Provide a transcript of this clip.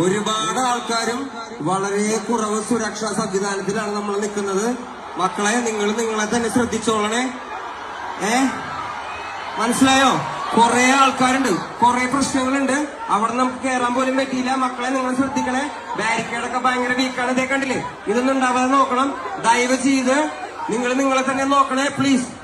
ഒരുപാട് ആൾക്കാരും വളരെ കുറവ് സുരക്ഷാ സംവിധാനത്തിലാണ് നമ്മൾ നിൽക്കുന്നത്. മക്കളെ, നിങ്ങൾ നിങ്ങളെ തന്നെ ശ്രദ്ധിച്ചോളണേ. മനസ്സിലായോ? കുറെ ആൾക്കാരുണ്ട്, കുറെ പ്രശ്നങ്ങളുണ്ട്. അവിടെ നമുക്ക് കയറാൻ പോലും പറ്റിയില്ല. മക്കളെ, നിങ്ങൾ ശ്രദ്ധിക്കണേ. ബാരിക്കേഡൊക്കെ ഭയങ്കര വീക്കാണ്. ഇതേ കണ്ടില്ലേ? ഇതൊന്നും ഉണ്ടാവാതെ നോക്കണം. ദയവ് ചെയ്ത് നിങ്ങൾ നിങ്ങളെ തന്നെ നോക്കണേ, പ്ലീസ്.